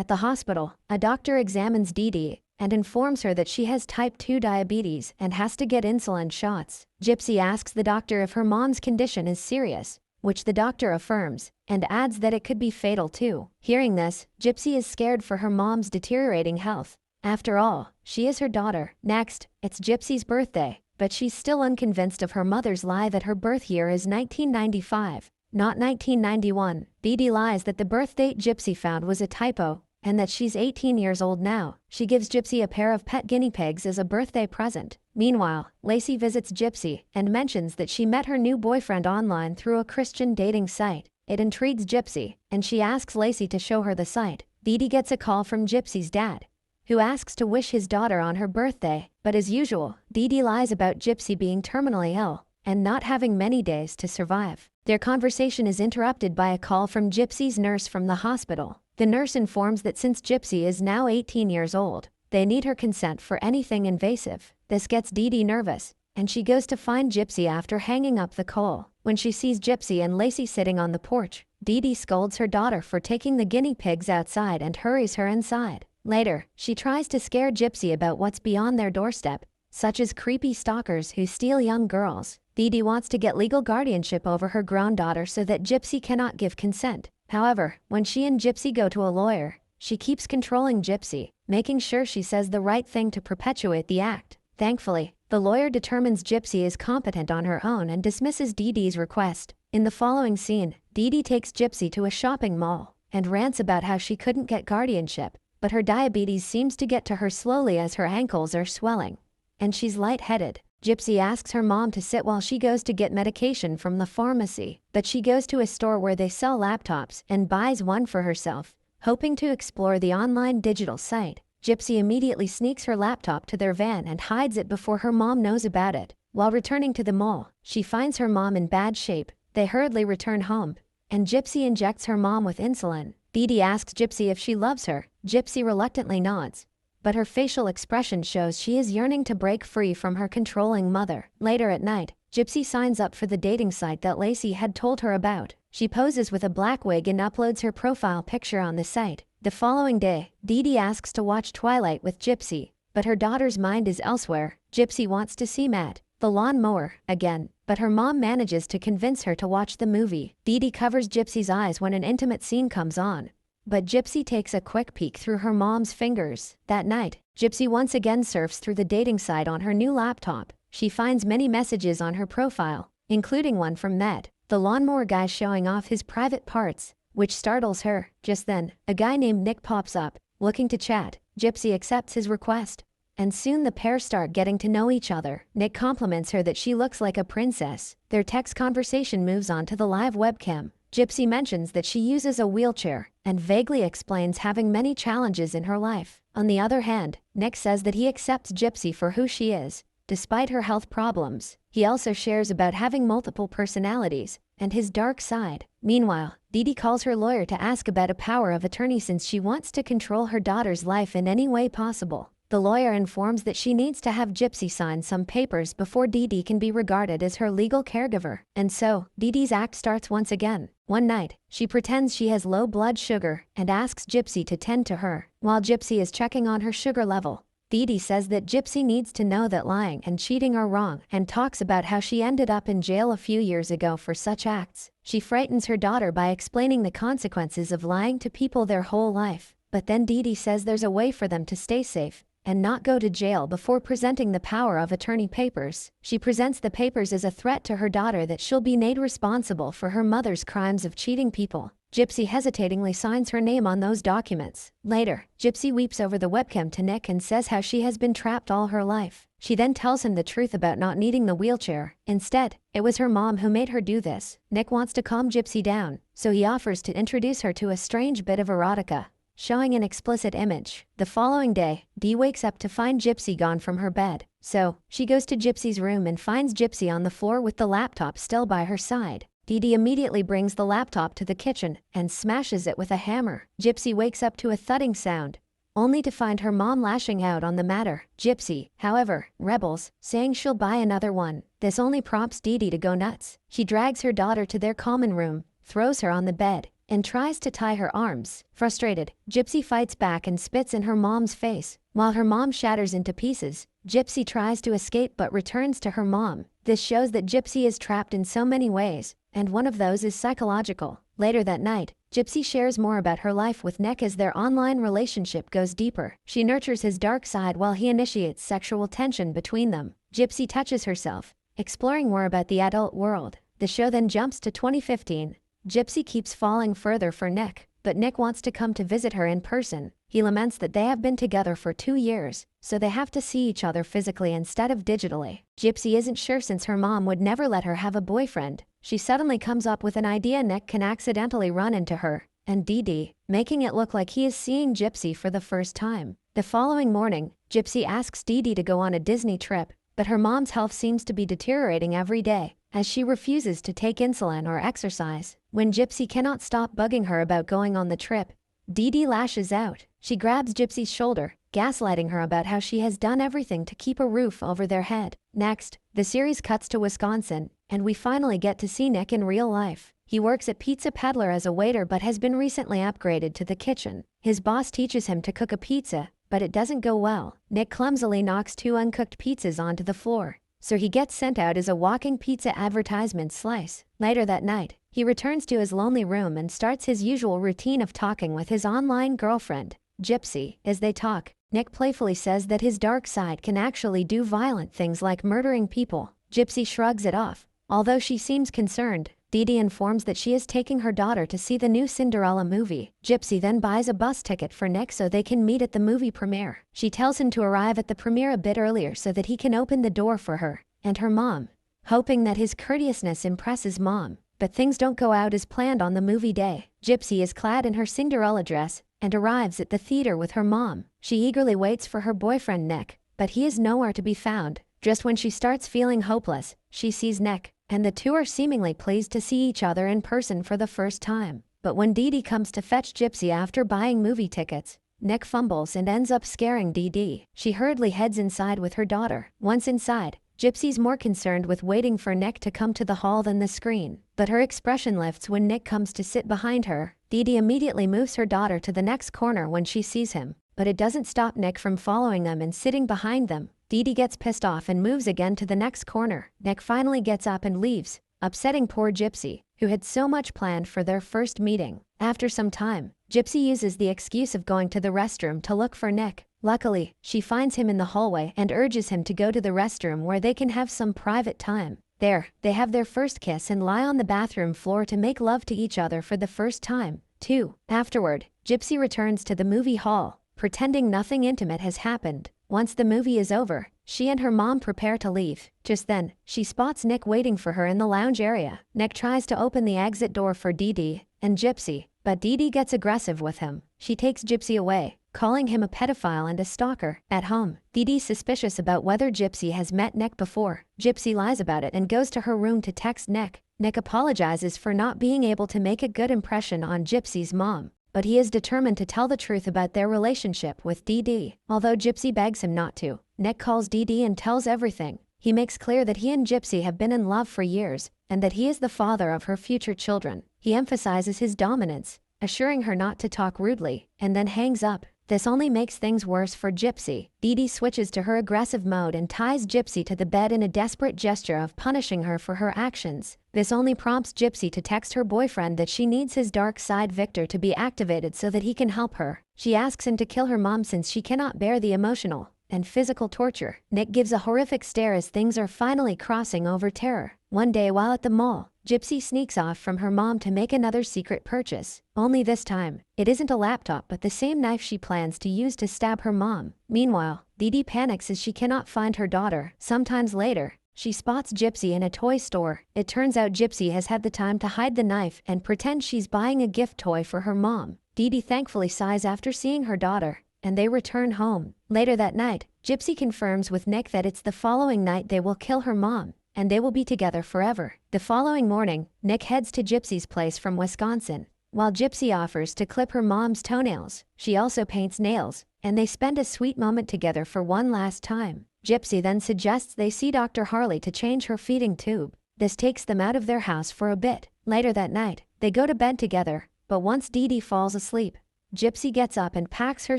At the hospital, a doctor examines Dee Dee and informs her that she has type 2 diabetes and has to get insulin shots. Gypsy asks the doctor if her mom's condition is serious, which the doctor affirms, and adds that it could be fatal too. Hearing this, Gypsy is scared for her mom's deteriorating health. After all, she is her daughter. Next, it's Gypsy's birthday, but she's still unconvinced of her mother's lie that her birth year is 1995, not 1991. Dee Dee lies that the birth date Gypsy found was a typo, and that she's 18 years old now. She gives Gypsy a pair of pet guinea pigs as a birthday present. Meanwhile, Lacey visits Gypsy and mentions that she met her new boyfriend online through a Christian dating site. It intrigues Gypsy, and she asks Lacey to show her the site. Dee Dee gets a call from Gypsy's dad, who asks to wish his daughter on her birthday, but as usual, Dee Dee lies about Gypsy being terminally ill and not having many days to survive. Their conversation is interrupted by a call from Gypsy's nurse from the hospital. The nurse informs that since Gypsy is now 18 years old, they need her consent for anything invasive. This gets Dee Dee nervous, and she goes to find Gypsy after hanging up the call. When she sees Gypsy and Lacey sitting on the porch, Dee Dee scolds her daughter for taking the guinea pigs outside and hurries her inside. Later, she tries to scare Gypsy about what's beyond their doorstep, such as creepy stalkers who steal young girls. Dee Dee wants to get legal guardianship over her grown daughter so that Gypsy cannot give consent. However, when she and Gypsy go to a lawyer, she keeps controlling Gypsy, making sure she says the right thing to perpetuate the act. Thankfully, the lawyer determines Gypsy is competent on her own and dismisses Dee Dee's request. In the following scene, Dee Dee takes Gypsy to a shopping mall and rants about how she couldn't get guardianship, but her diabetes seems to get to her slowly as her ankles are swelling, and she's lightheaded. Gypsy asks her mom to sit while she goes to get medication from the pharmacy, but she goes to a store where they sell laptops and buys one for herself, hoping to explore the online digital site. Gypsy immediately sneaks her laptop to their van and hides it before her mom knows about it. While returning to the mall, she finds her mom in bad shape. They hurriedly return home, and Gypsy injects her mom with insulin. Dee Dee asks Gypsy if she loves her. Gypsy reluctantly nods, but her facial expression shows she is yearning to break free from her controlling mother. Later at night, Gypsy signs up for the dating site that Lacey had told her about. She poses with a black wig and uploads her profile picture on the site. The following day, Dee Dee asks to watch Twilight with Gypsy, but her daughter's mind is elsewhere. Gypsy wants to see Matt, the lawnmower, again, but her mom manages to convince her to watch the movie. Dee Dee covers Gypsy's eyes when an intimate scene comes on, but Gypsy takes a quick peek through her mom's fingers. That night, Gypsy once again surfs through the dating site on her new laptop. She finds many messages on her profile, including one from Matt, the lawnmower guy, showing off his private parts, which startles her. Just then, a guy named Nick pops up, looking to chat. Gypsy accepts his request, and soon the pair start getting to know each other. Nick compliments her that she looks like a princess. Their text conversation moves on to the live webcam. Gypsy mentions that she uses a wheelchair and vaguely explains having many challenges in her life. On the other hand, Nick says that he accepts Gypsy for who she is, despite her health problems. He also shares about having multiple personalities and his dark side. Meanwhile, Dee Dee calls her lawyer to ask about a power of attorney since she wants to control her daughter's life in any way possible. The lawyer informs that she needs to have Gypsy sign some papers before Dee Dee can be regarded as her legal caregiver. And so, Dee Dee's act starts once again. One night, she pretends she has low blood sugar and asks Gypsy to tend to her. While Gypsy is checking on her sugar level, Dee Dee says that Gypsy needs to know that lying and cheating are wrong and talks about how she ended up in jail a few years ago for such acts. She frightens her daughter by explaining the consequences of lying to people their whole life. But then Dee Dee says there's a way for them to stay safe and not go to jail before presenting the power of attorney papers. She presents the papers as a threat to her daughter that she'll be made responsible for her mother's crimes of cheating people. Gypsy hesitatingly signs her name on those documents. Later, Gypsy weeps over the webcam to Nick and says how she has been trapped all her life. She then tells him the truth about not needing the wheelchair. Instead, it was her mom who made her do this. Nick wants to calm Gypsy down, so he offers to introduce her to a strange bit of erotica, showing an explicit image. The following day, Dee wakes up to find Gypsy gone from her bed. So, she goes to Gypsy's room and finds Gypsy on the floor with the laptop still by her side. Dee Dee immediately brings the laptop to the kitchen and smashes it with a hammer. Gypsy wakes up to a thudding sound, only to find her mom lashing out on the matter. Gypsy, however, rebels, saying she'll buy another one. This only prompts Dee Dee to go nuts. She drags her daughter to their common room, throws her on the bed, and tries to tie her arms. Frustrated, Gypsy fights back and spits in her mom's face. While her mom shatters into pieces, Gypsy tries to escape but returns to her mom. This shows that Gypsy is trapped in so many ways, and one of those is psychological. Later that night, Gypsy shares more about her life with Nick as their online relationship goes deeper. She nurtures his dark side while he initiates sexual tension between them. Gypsy touches herself, exploring more about the adult world. The show then jumps to 2015. Gypsy keeps falling further for Nick, but Nick wants to come to visit her in person. He laments that they have been together for 2 years, so they have to see each other physically instead of digitally. Gypsy isn't sure since her mom would never let her have a boyfriend. She suddenly comes up with an idea Nick can accidentally run into her and DeeDee, making it look like he is seeing Gypsy for the first time. The following morning, Gypsy asks DeeDee to go on a Disney trip, but her mom's health seems to be deteriorating every day, as she refuses to take insulin or exercise. When Gypsy cannot stop bugging her about going on the trip, DeeDee lashes out. She grabs Gypsy's shoulder, gaslighting her about how she has done everything to keep a roof over their head. Next, the series cuts to Wisconsin, and we finally get to see Nick in real life. He works at Pizza Peddler as a waiter but has been recently upgraded to the kitchen. His boss teaches him to cook a pizza, but it doesn't go well. Nick clumsily knocks 2 uncooked pizzas onto the floor, so he gets sent out as a walking pizza advertisement slice. Later that night, he returns to his lonely room and starts his usual routine of talking with his online girlfriend, Gypsy. As they talk, Nick playfully says that his dark side can actually do violent things like murdering people. Gypsy shrugs it off. Although she seems concerned, DeeDee informs that she is taking her daughter to see the new Cinderella movie. Gypsy then buys a bus ticket for Nick so they can meet at the movie premiere. She tells him to arrive at the premiere a bit earlier so that he can open the door for her and her mom, hoping that his courteousness impresses Mom. But things don't go out as planned on the movie day. Gypsy is clad in her Cinderella dress and arrives at the theater with her mom. She eagerly waits for her boyfriend Nick, but he is nowhere to be found. Just when she starts feeling hopeless, she sees Nick, and the two are seemingly pleased to see each other in person for the first time. But when DeeDee comes to fetch Gypsy after buying movie tickets, Nick fumbles and ends up scaring DeeDee. She hurriedly heads inside with her daughter. Once inside, Gypsy's more concerned with waiting for Nick to come to the hall than the screen, but her expression lifts when Nick comes to sit behind her. DeeDee immediately moves her daughter to the next corner when she sees him, but it doesn't stop Nick from following them and sitting behind them. DeeDee gets pissed off and moves again to the next corner. Nick finally gets up and leaves, upsetting poor Gypsy, who had so much planned for their first meeting. After some time, Gypsy uses the excuse of going to the restroom to look for Nick. Luckily, she finds him in the hallway and urges him to go to the restroom where they can have some private time. There, they have their first kiss and lie on the bathroom floor to make love to each other for the first time, too. Afterward, Gypsy returns to the movie hall, pretending nothing intimate has happened. Once the movie is over, she and her mom prepare to leave. Just then, she spots Nick waiting for her in the lounge area. Nick tries to open the exit door for DeeDee and Gypsy, but DeeDee gets aggressive with him. She takes Gypsy away, calling him a pedophile and a stalker. At home, DeeDee's suspicious about whether Gypsy has met Nick before. Gypsy lies about it and goes to her room to text Nick. Nick apologizes for not being able to make a good impression on Gypsy's mom, but he is determined to tell the truth about their relationship with DeeDee. Although Gypsy begs him not to, Nick calls DeeDee and tells everything. He makes clear that he and Gypsy have been in love for years, and that he is the father of her future children. He emphasizes his dominance, assuring her not to talk rudely, and then hangs up. This only makes things worse for Gypsy. DeeDee switches to her aggressive mode and ties Gypsy to the bed in a desperate gesture of punishing her for her actions. This only prompts Gypsy to text her boyfriend that she needs his dark side Victor to be activated so that he can help her. She asks him to kill her mom since she cannot bear the emotional and physical torture. Nick gives a horrific stare as things are finally crossing over terror. One day while at the mall, Gypsy sneaks off from her mom to make another secret purchase. Only this time, it isn't a laptop but the same knife she plans to use to stab her mom. Meanwhile, DeeDee panics as she cannot find her daughter. Sometimes later, she spots Gypsy in a toy store. It turns out Gypsy has had the time to hide the knife and pretend she's buying a gift toy for her mom. DeeDee thankfully sighs after seeing her daughter, and they return home. Later that night, Gypsy confirms with Nick that it's the following night they will kill her mom, and they will be together forever. The following morning, Nick heads to Gypsy's place from Wisconsin. While Gypsy offers to clip her mom's toenails, she also paints nails, and they spend a sweet moment together for one last time. Gypsy then suggests they see Dr. Harley to change her feeding tube. This takes them out of their house for a bit. Later that night, they go to bed together, but once Dee Dee falls asleep, Gypsy gets up and packs her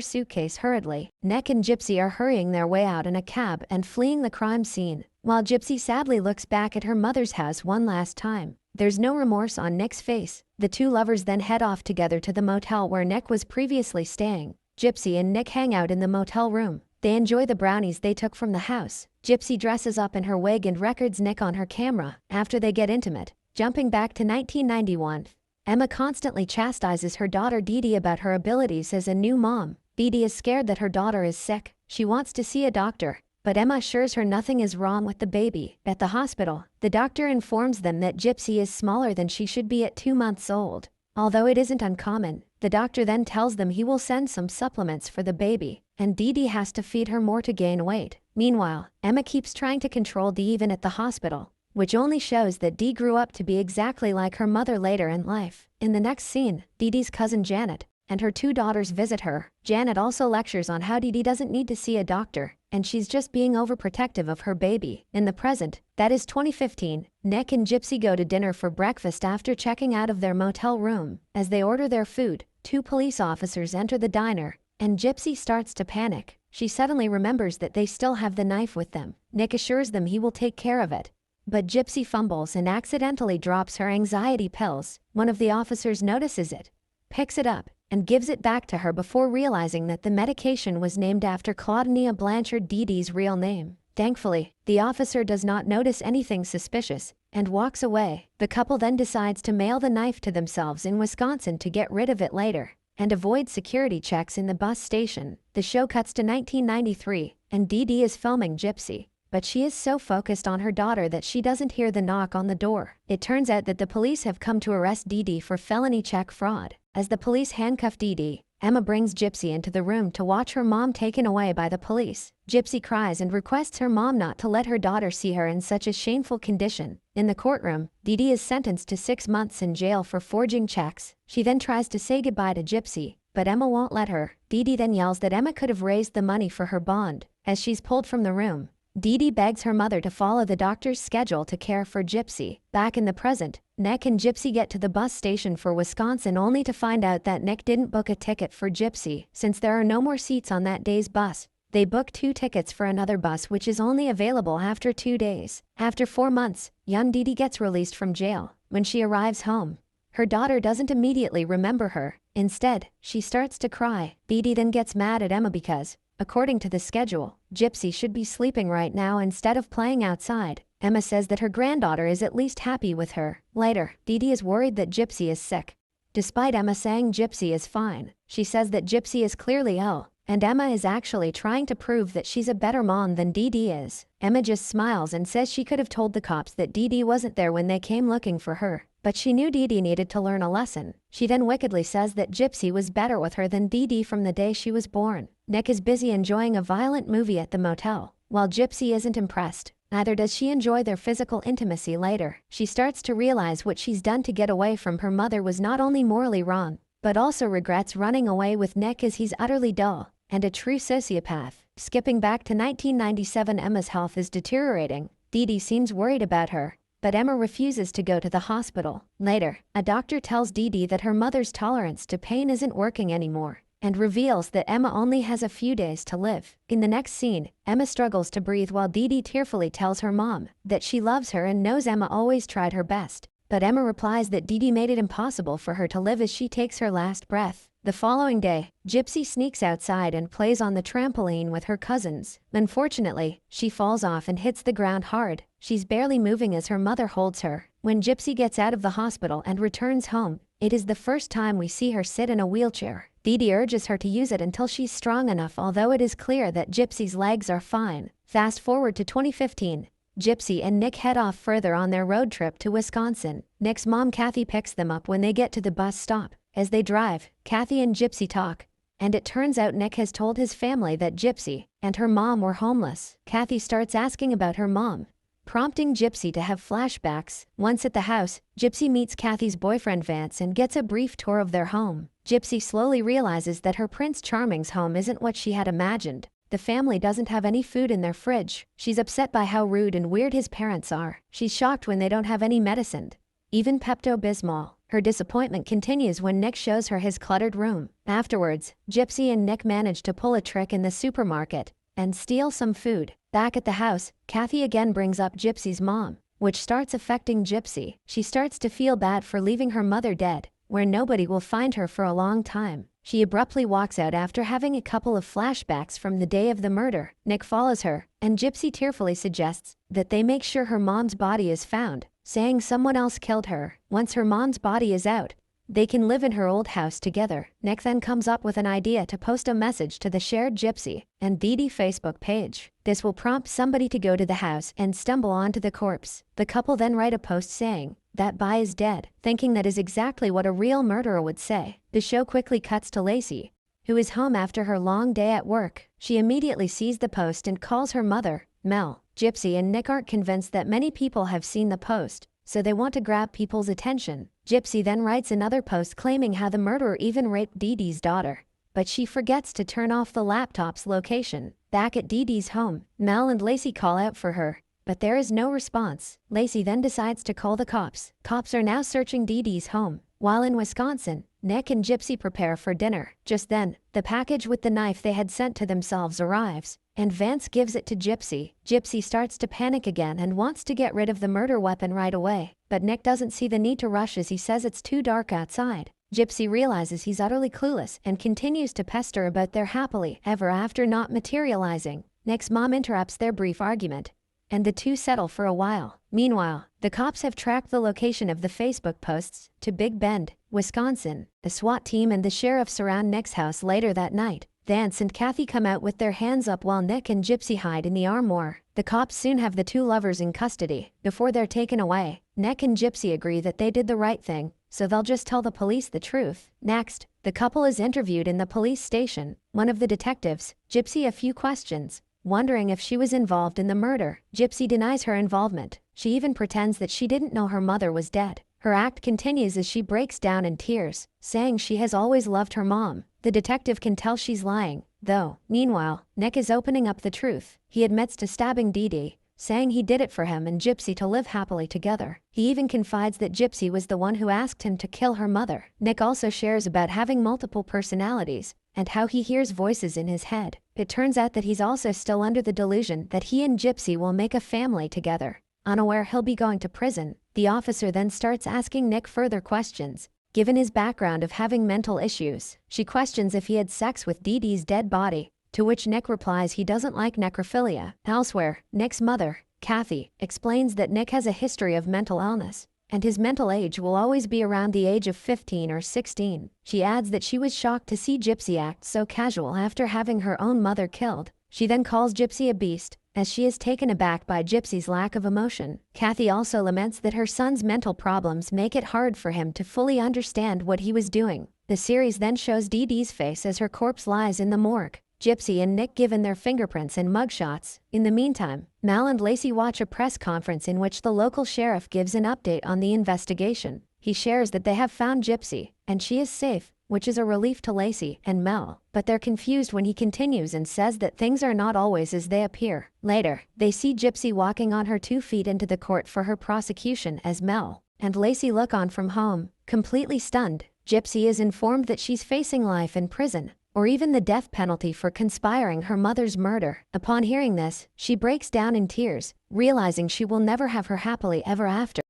suitcase hurriedly. Nick and Gypsy are hurrying their way out in a cab and fleeing the crime scene, while Gypsy sadly looks back at her mother's house one last time. There's no remorse on Nick's face. The two lovers then head off together to the motel where Nick was previously staying. Gypsy and Nick hang out in the motel room. They enjoy the brownies they took from the house. Gypsy dresses up in her wig and records Nick on her camera after they get intimate. Jumping back to 1991, Emma constantly chastises her daughter Dee Dee about her abilities as a new mom. Dee Dee is scared that her daughter is sick. She wants to see a doctor, but Emma assures her nothing is wrong with the baby. At the hospital, the doctor informs them that Gypsy is smaller than she should be at 2 months old. Although it isn't uncommon, the doctor then tells them he will send some supplements for the baby, and Dee Dee has to feed her more to gain weight. Meanwhile, Emma keeps trying to control Dee even at the hospital, which only shows that Dee grew up to be exactly like her mother later in life. In the next scene, Dee Dee's cousin Janet and her 2 daughters visit her. Janet also lectures on how Dee Dee doesn't need to see a doctor, and she's just being overprotective of her baby. In the present, that is 2015, Nick and Gypsy go to dinner for breakfast after checking out of their motel room. As they order their food, 2 police officers enter the diner, and Gypsy starts to panic. She suddenly remembers that they still have the knife with them. Nick assures them he will take care of it, but Gypsy fumbles and accidentally drops her anxiety pills. One of the officers notices it, picks it up, and gives it back to her before realizing that the medication was named after Claudia Blanchard, Dee Dee's real name. Thankfully, the officer does not notice anything suspicious and walks away. The couple then decides to mail the knife to themselves in Wisconsin to get rid of it later and avoid security checks in the bus station. The show cuts to 1993, and Dee Dee is filming Gypsy, but she is so focused on her daughter that she doesn't hear the knock on the door. It turns out that the police have come to arrest Dee Dee for felony check fraud. As the police handcuff Dee Dee, Emma brings Gypsy into the room to watch her mom taken away by the police. Gypsy cries and requests her mom not to let her daughter see her in such a shameful condition. In the courtroom, Dee Dee is sentenced to 6 months in jail for forging checks. She then tries to say goodbye to Gypsy, but Emma won't let her. Dee Dee then yells that Emma could have raised the money for her bond. As she's pulled from the room, Dee Dee begs her mother to follow the doctor's schedule to care for Gypsy. Back in the present, Nick and Gypsy get to the bus station for Wisconsin only to find out that Nick didn't book a ticket for Gypsy. Since there are no more seats on that day's bus, they book 2 tickets for another bus which is only available after 2 days. After 4 months, young Dee Dee gets released from jail. When she arrives home, her daughter doesn't immediately remember her. Instead, she starts to cry. Dee Dee then gets mad at Emma because, according to the schedule, Gypsy should be sleeping right now instead of playing outside. Emma says that her granddaughter is at least happy with her. Later, Dee Dee is worried that Gypsy is sick. Despite Emma saying Gypsy is fine, she says that Gypsy is clearly ill, and Emma is actually trying to prove that she's a better mom than Dee Dee is. Emma just smiles and says she could have told the cops that Dee Dee wasn't there when they came looking for her, but she knew Dee Dee needed to learn a lesson. She then wickedly says that Gypsy was better with her than Dee Dee from the day she was born. Nick is busy enjoying a violent movie at the motel, while Gypsy isn't impressed. Neither does she enjoy their physical intimacy later. She starts to realize what she's done to get away from her mother was not only morally wrong, but also regrets running away with Nick as he's utterly dull and a true sociopath. Skipping back to 1997, Emma's health is deteriorating. Dee Dee seems worried about her, but Emma refuses to go to the hospital. Later, a doctor tells Dee Dee that her mother's tolerance to pain isn't working anymore, and reveals that Emma only has a few days to live. In the next scene, Emma struggles to breathe while Dee Dee tearfully tells her mom that she loves her and knows Emma always tried her best. But Emma replies that Dee Dee made it impossible for her to live as she takes her last breath. The following day, Gypsy sneaks outside and plays on the trampoline with her cousins. Unfortunately, she falls off and hits the ground hard. She's barely moving as her mother holds her. When Gypsy gets out of the hospital and returns home, it is the first time we see her sit in a wheelchair. Dee Dee urges her to use it until she's strong enough, although it is clear that Gypsy's legs are fine. Fast forward to 2015. Gypsy and Nick head off further on their road trip to Wisconsin. Nick's mom Kathy picks them up when they get to the bus stop. As they drive, Kathy and Gypsy talk, and it turns out Nick has told his family that Gypsy and her mom were homeless. Kathy starts asking about her mom, prompting Gypsy to have flashbacks. Once at the house, Gypsy meets Kathy's boyfriend Vance and gets a brief tour of their home. Gypsy slowly realizes that her Prince Charming's home isn't what she had imagined. The family doesn't have any food in their fridge. She's upset by how rude and weird his parents are. She's shocked when they don't have any medicine, even Pepto-Bismol. Her disappointment continues when Nick shows her his cluttered room. Afterwards, Gypsy and Nick manage to pull a trick in the supermarket and steal some food. Back at the house, Kathy again brings up Gypsy's mom, which starts affecting Gypsy. She starts to feel bad for leaving her mother dead, where nobody will find her for a long time. She abruptly walks out after having a couple of flashbacks from the day of the murder. Nick follows her, and Gypsy tearfully suggests that they make sure her mom's body is found, saying someone else killed her. Once her mom's body is out, they can live in her old house together. Nick then comes up with an idea to post a message to the shared Gypsy and DeeDee Facebook page. This will prompt somebody to go to the house and stumble onto the corpse. The couple then write a post saying, "That guy is dead," thinking that is exactly what a real murderer would say. The show quickly cuts to Lacey, who is home after her long day at work. She immediately sees the post and calls her mother, Mel. Gypsy and Nick aren't convinced that many people have seen the post, so they want to grab people's attention. Gypsy then writes another post claiming how the murderer even raped Dee Dee's daughter, but she forgets to turn off the laptop's location. Back at Dee Dee's home, Mel and Lacey call out for her, but there is no response. Lacey then decides to call the cops. Cops are now searching Dee Dee's home. While in Wisconsin, Nick and Gypsy prepare for dinner. Just then, the package with the knife they had sent to themselves arrives, and Vance gives it to Gypsy. Gypsy starts to panic again and wants to get rid of the murder weapon right away, but Nick doesn't see the need to rush as he says it's too dark outside. Gypsy realizes he's utterly clueless and continues to pester about their happily ever after not materializing. Nick's mom interrupts their brief argument, and the two settle for a while. Meanwhile, the cops have tracked the location of the Facebook posts to Big Bend, Wisconsin. The SWAT team and the sheriff surround Nick's house later that night. Vance and Kathy come out with their hands up while Nick and Gypsy hide in the armoire. The cops soon have the two lovers in custody. Before they're taken away, Nick and Gypsy agree that they did the right thing, so they'll just tell the police the truth. Next, the couple is interviewed in the police station. One of the detectives, Gypsy, a few questions, wondering if she was involved in the murder. Gypsy denies her involvement. She even pretends that she didn't know her mother was dead. Her act continues as she breaks down in tears, saying she has always loved her mom. The detective can tell she's lying, though. Meanwhile, Nick is opening up the truth. He admits to stabbing Dee Dee, saying he did it for him and Gypsy to live happily together. He even confides that Gypsy was the one who asked him to kill her mother. Nick also shares about having multiple personalities and how he hears voices in his head. It turns out that he's also still under the delusion that he and Gypsy will make a family together. Unaware he'll be going to prison, the officer then starts asking Nick further questions. Given his background of having mental issues, she questions if he had sex with Dee Dee's dead body, to which Nick replies he doesn't like necrophilia. Elsewhere, Nick's mother, Kathy, explains that Nick has a history of mental illness, and his mental age will always be around the age of 15 or 16. She adds that she was shocked to see Gypsy act so casual after having her own mother killed. She then calls Gypsy a beast, as she is taken aback by Gypsy's lack of emotion. Kathy also laments that her son's mental problems make it hard for him to fully understand what he was doing. The series then shows Dee Dee's face as her corpse lies in the morgue. Gypsy and Nick given their fingerprints and mugshots. In the meantime, Mal and Lacey watch a press conference in which the local sheriff gives an update on the investigation. He shares that they have found Gypsy, and she is safe, which is a relief to Lacey and Mel, but they're confused when he continues and says that things are not always as they appear. Later, they see Gypsy walking on her 2 feet into the court for her prosecution as Mel and Lacey look on from home, completely stunned. Gypsy is informed that she's facing life in prison, or even the death penalty for conspiring her mother's murder. Upon hearing this, she breaks down in tears, realizing she will never have her happily ever after.